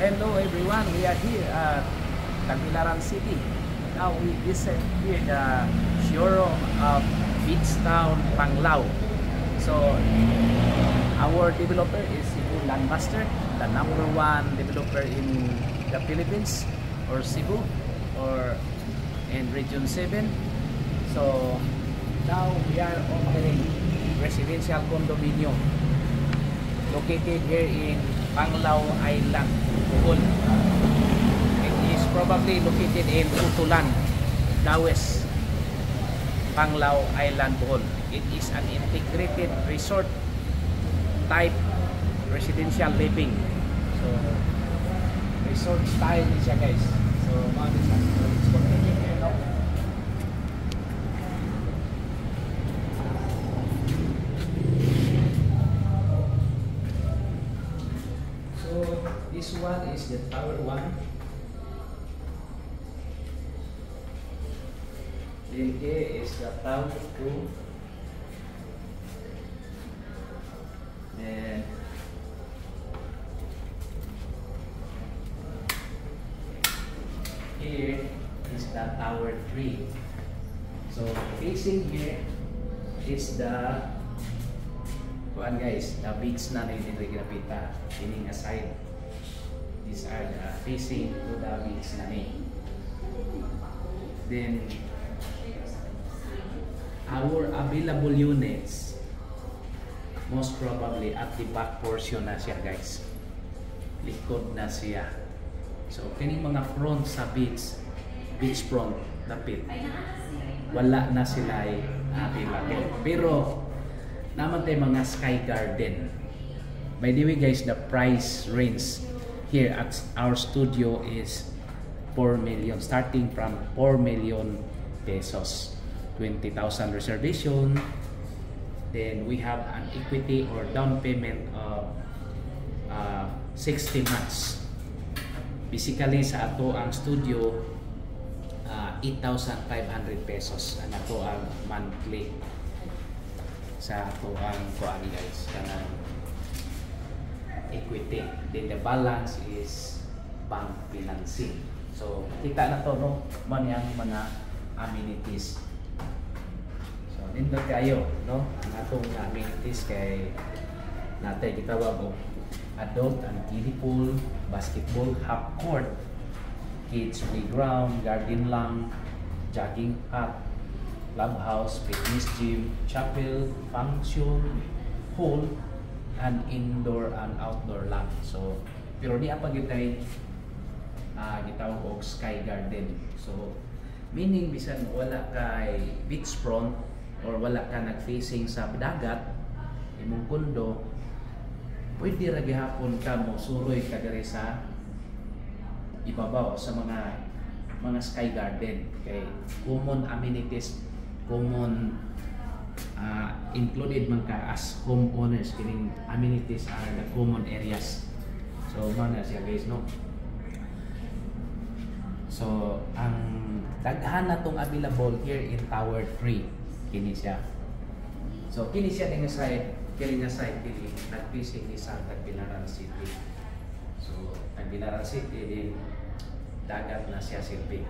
Hello everyone, we are here at Tagbilaran City. Now we visit here the showroom of Beach Town, Panglao. So our developer is Cebu Landmaster, the #1 developer in the Philippines or Cebu or in Region 7. So now we are offering residential condominium located here in Panglao Island, Bohol. It is probably located in Utulan, Dawes, Panglao Island, Bohol. It is an integrated resort type residential living. So resort style is siya, guys. So let's continue here now. This one is the tower 1. Then here is the tower 2. And here is the tower 3. So facing here is the guys, the beach na rin dito ginapita. Meaning aside. These are the facing to the beach na rin. Then our available units most probably at the back portion na siya, guys. Likod na siya. So kining mga front sa beach front dapit, wala na sila available. Pero naman tayo mga sky garden. By the way, guys, the price range here at our studio is 4 million, starting from 4 million pesos. 20,000 reservation. Then we have an equity or down payment of 60 months. Basically sa ato ang studio 8,500 pesos ang ato ang monthly sa ato ang kuan, guys, kanang equity. Then the balance is bank financing. So kita na to, no, man yang mga amenities. So nindot kayo, no, ang atong amenities kay natay gitawag og adult and kiddie pool, basketball half court, kids playground, garden lang, jogging hut, clubhouse, fitness gym, chapel, function hall, and indoor and outdoor lang. So pero di apa gitay gitawag og sky garden. So meaning bisan wala kay beachfront or wala ka nag-facing sa dagat imong kondo, pwede ra gihapon ka mo suroy ka diri sa ibabaw sa mga sky garden kay common amenities, common included man ka as homeowners. Kining amenities are the common areas. So mana siya, guys, no. So ang daghan na tong available here in Tower 3 kini siya. So kini siya nga side, kini nag-facing ni sa Tagbilaran City. So Tagbilaran City din dagat na siya silbi.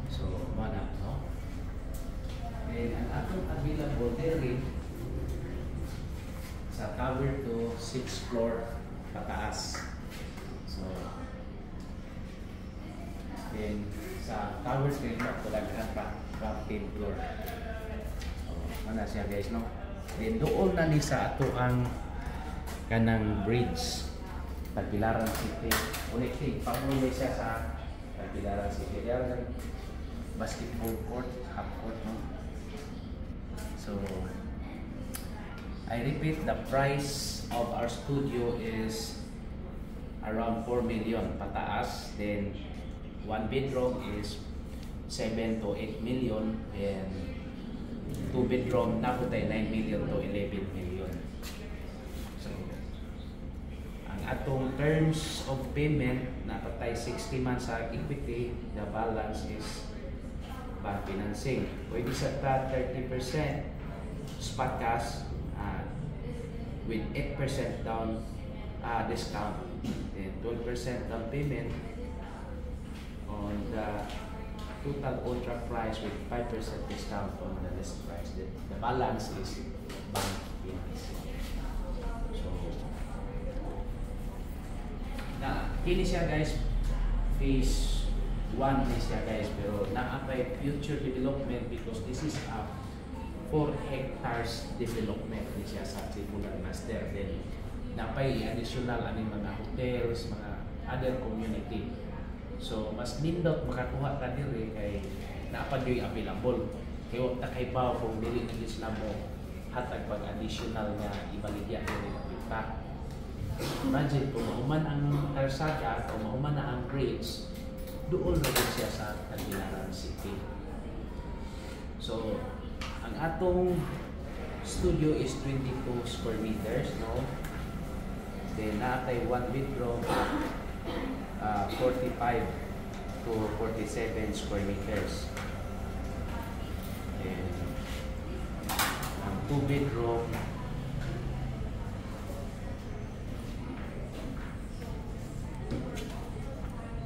So mana, no. And ang atong available diri sa Tower 2, 6th floor pataas. So then sa Tower 3 magtulaghan pa 15th floor. So mana siya, guys, no. Then doon na ni sa ato ang kanang bridge Tagbilaran City. Ulit pag-uwi siya sa Tagbilaran City. Diyan basketball court, half court, no. So I repeat, the price of our studio is around 4 million pataas. Then 1 bedroom is 7 to 8 million, and 2 bedroom na po tayo 9 million to 11 million. So ang atong terms of payment na patay 60 months sa equity, the balance is bank financing. Pwede sa 30% spot cash with 8% down discount. Then 12% down payment on the total contract price with 5% discount on the list price. The balance is bank financing. So, na kini siya guys, phase 1 ni siya guys, pero naapay future development because this is a 4 hectares development ni siya sa Tribulan Master. Then napay additional aning mga hotels, mga other community. So mas nindot makakuha ka diri kay naapad yoy available. Kay wa ta kay baw kung dili na gis mo hatag pag additional nga ibaligya diri na kita. Imagine kung mahuman ang karsada o mahuman na ang bridge, doon na din siya sa Tagbilaran City. So ang atong studio is 22 square meters, no? Then natay 1 bedroom, 45 to 47 square meters. Then ang 2 bedroom,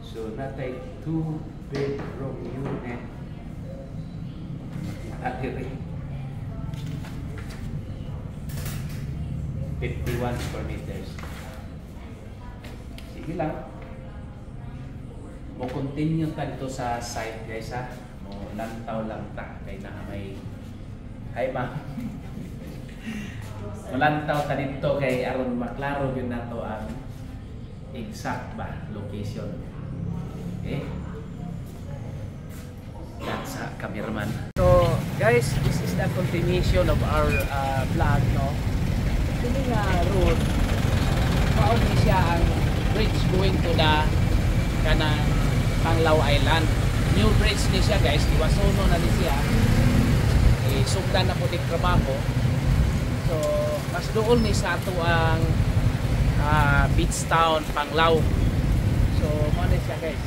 so natay 2 bedroom unit. Diri 51 square meters. Sige lang. Mo continue ta dito sa site guys ha. Mo lantaw lang ta kay na may hay ba. Malantaw ta dito kay aron maklaro gyud nato ang exact ba location. Okay? That's sa cameraman. So guys, this is the continuation of our vlog, no? Kini nga road, maon ni siya ang bridge going to the kanang Panglao Island. New bridge ni siya guys, Iwasono na ni siya. Sugdan na po di trabaho. So mas doon ni sa ato ang beach town Panglao. So mo ni siya guys.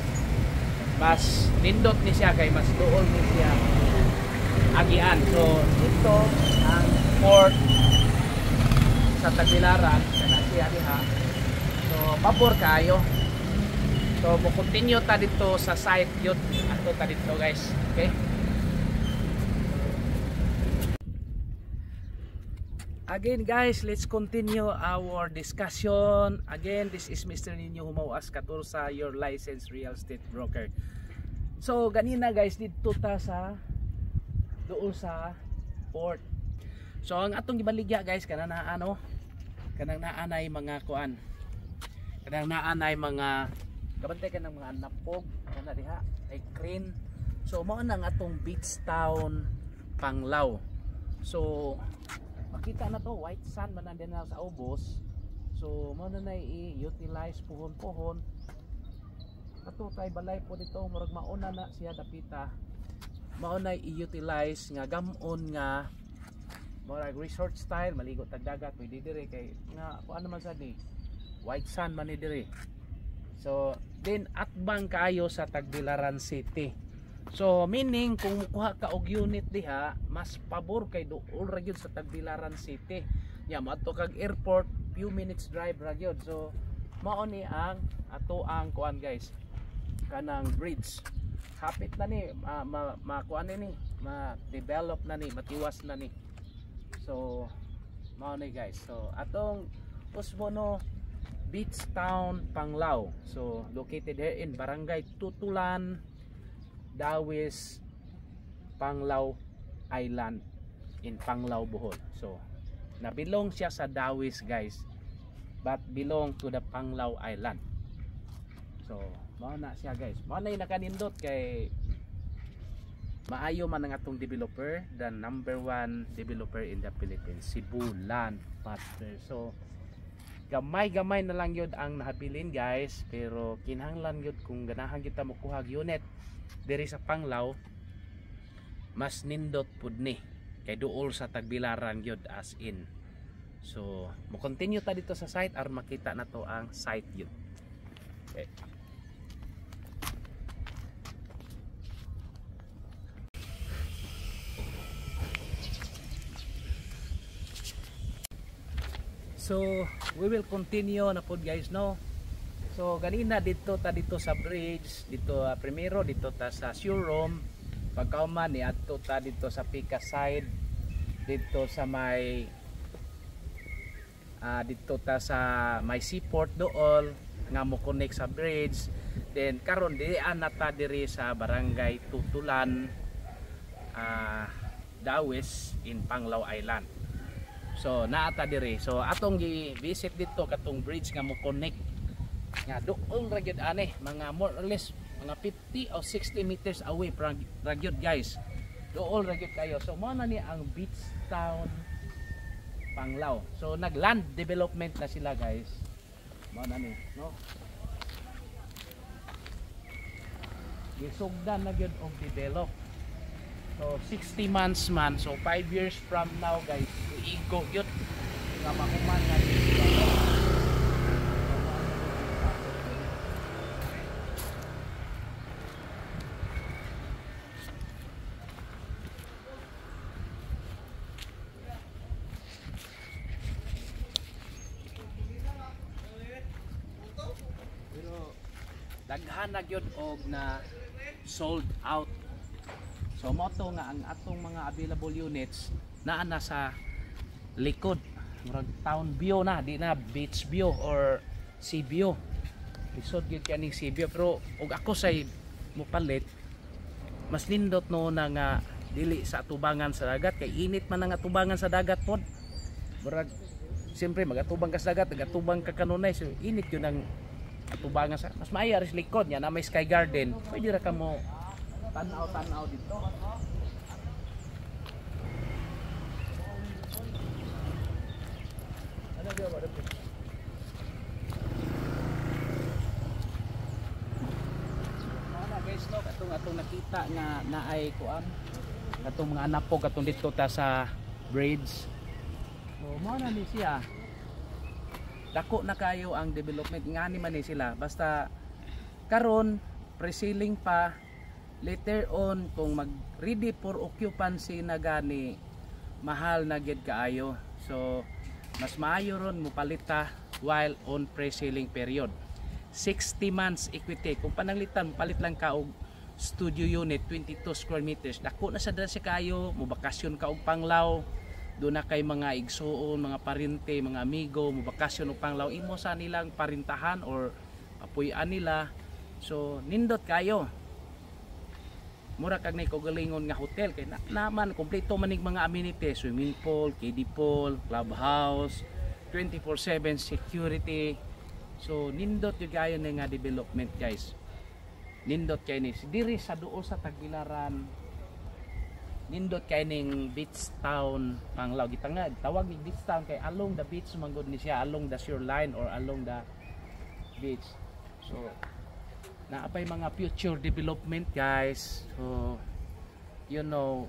Mas nindot ni siya kay mas doon ni siya agian. So ito ang port sa Tagbilaran kana siya diha. So pabor kayo. So mo continue ta dito sa site yun ato ta dito guys. Okay? Again guys, let's continue our discussion. Again, this is Mr. Nino Humauas Catursa, your licensed real estate broker. So ganina guys, dito ta sa doon sa port. So ang atong gibaligya guys kanang ano, kanang naanay mga kuan. Kanang naanay mga kabantay kanang mga napog kana diha ay crane. So mao nang atong beach town Panglao. So makita na to, white sand man din na sa ubos. So mao na i-utilize puhon-puhon. Ato tay balay po dito murag mauna na siya dapita. Mao na i-utilize nga gamon nga murag resort style, maligo tag dagat pwede dire kay nga kuan naman sa di white sand man ni dire. So then atbang kaayo sa Tagbilaran City. So meaning kung mukuha ka og unit diha, mas pabor kay dool ra gyud sa Tagbilaran City. Ya maadto kag airport, few minutes drive ra gyud. So mao ni ang ato ang kuan guys. Kanang bridge. Hapit na ni makuan ni, ma-develop na ni, matiwas na ni. So mao ni guys. So atong Usbono Beach Town Panglao. So located here in Barangay Tutulan, Dawis, Panglao Island in Panglao, Bohol. So nabilong siya sa Dawis guys, but belong to the Panglao Island. So mao na siya guys. Mao na nakanindot kay maayo man ang atong developer, the #1 developer in the Philippines, Cebu Land Master. So gamay-gamay na lang yun ang nahabilin guys, pero kinahanglan yun kung ganahan kita makuha unit diri sa Panglao, mas nindot pud ni kay duol sa Tagbilaran yun as in. So mo continue ta dito sa site aron makita na to ang site yun. Okay. So we will continue na pod guys, no. So ganina dito sa bridge, dito primero dito ta sa showroom, pagkauman ni adto ta dito sa Pika side, dito sa may dito ta sa may seaport dool nga mo connect sa bridge. Then karon dian na ta diri sa barangay Tutulan, Dawes in Panglao Island. So naata diri. So atong gi-visit dito katong bridge nga mo connect nga doon ra gyud ani, mga more or less mga 50 or 60 meters away from ra gyud guys. Doon ra gyud kayo. So mo na ni ang beach town Panglao. So nag-land development na sila guys. Mo na ni, no? Gisugdan na gyud og develop. So 60 months man, so 5 years from now guys, iigo yun nga mahuman nga dito. Pero daghan na gyud og na sold out. So mo to nga ang atong mga available units naa na sa likod, murag town view na, di na beach view or sea view. Lisod gyud kaning sea view, pero og ako say mopalit mas nindot no na nga dili sa atubangan sa dagat, kay init man ang atubangan sa dagat pod. Murag siyempre magatubang ka sa dagat, magatubang ka kanunay, so init yun ang atubangan sa mas maayo ris likod nya na may sky garden. Pwede ra ka mo tanaw dito. Ano dia ba dito? Mga guys, no, atong nakita nga naay kuan. Katong mga anak po katong dito ta sa bridge. So mo na ni siya. Dako na kayo ang development nga ni man ni sila. Basta karon pre-sealing pa. Later on kung mag ready for occupancy na gani, mahal na gid kaayo. So mas maayo ron mo palita while on pre-selling period. 60 months equity. Kung pananglitan palit lang ka og studio unit 22 square meters, dako na sa dasi kayo, mo bakasyon ka og Panglao. Do na kay mga igsuon, mga parente, mga amigo, mo bakasyon og Panglao, imo sa nilang parintahan or apuy-an nila. So nindot kayo. Mura kag nay kagalingon nga hotel kay naman kompleto manig mga amenities, swimming pool, kiddie pool, clubhouse, 24/7 security. So nindot yung kayo na nga development guys. Nindot kay ni diri sa duol sa Tagbilaran. Nindot kay ning beach town Panglao. Gitanga tawag ni beach town kay along the beach manggod ni siya, along the shoreline or along the beach. So naapay mga future development guys. So you know,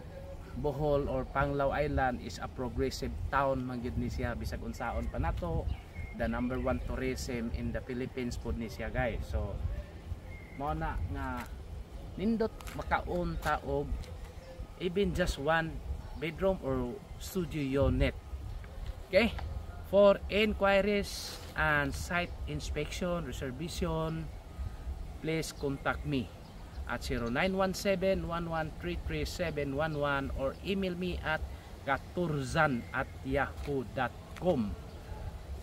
Bohol or Panglao Island is a progressive town manggid ni siya, bisag unsaon pa nato, the #1 tourism in the Philippines pod ni siya guys. So mao na nga nindot makaon ta og even just 1 bedroom or studio unit. Okay, for inquiries and site inspection reservation, please contact me at 0917-1133-711 or email me at katurzan@yahoo.com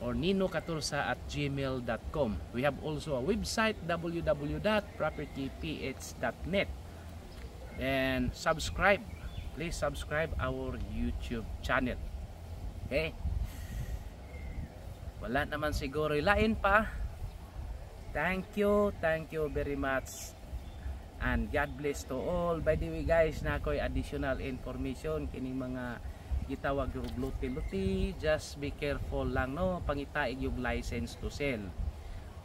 or ninokatursa@gmail.com. We have also a website www.propertyph.net, and subscribe, please subscribe our YouTube channel. Okay, wala naman siguro lain pa. Thank you very much and God bless to all. By the way guys, na ko'y additional information kining mga gitawag yung luti-luti, just be careful lang no, pangitaig yung license to sell.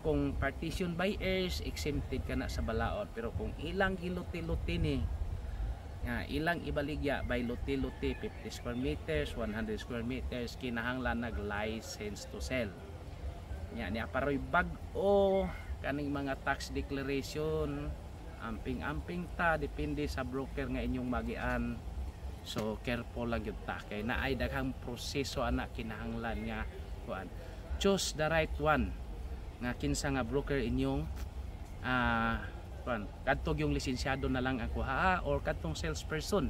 Kung partition buyers, exempted ka na sa balaod, pero kung ilang giluti-luti ni ilang ibaligya by luti-luti 50 square meters, 100 square meters, kinahanglan nag license to sell. Niya paroy bag-o kaning mga tax declaration, amping-amping ta, depende sa broker nga inyong magian. So careful lang yun ta, kay naay daghang proseso anak kinahanglan nga kuan. Choose the right one nga kinsa nga broker inyong kadtog yung lisensyado na lang ang kuha or kadtong salesperson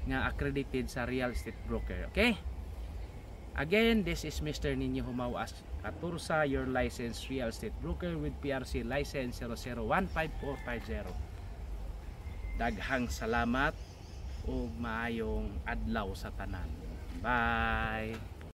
nga accredited sa real estate broker. Okay? Again, this is Mr. Ninyo Humawas Catursa, your licensed real estate broker with PRC license 0015450. Daghang salamat ug maayong adlaw sa tanan. Bye!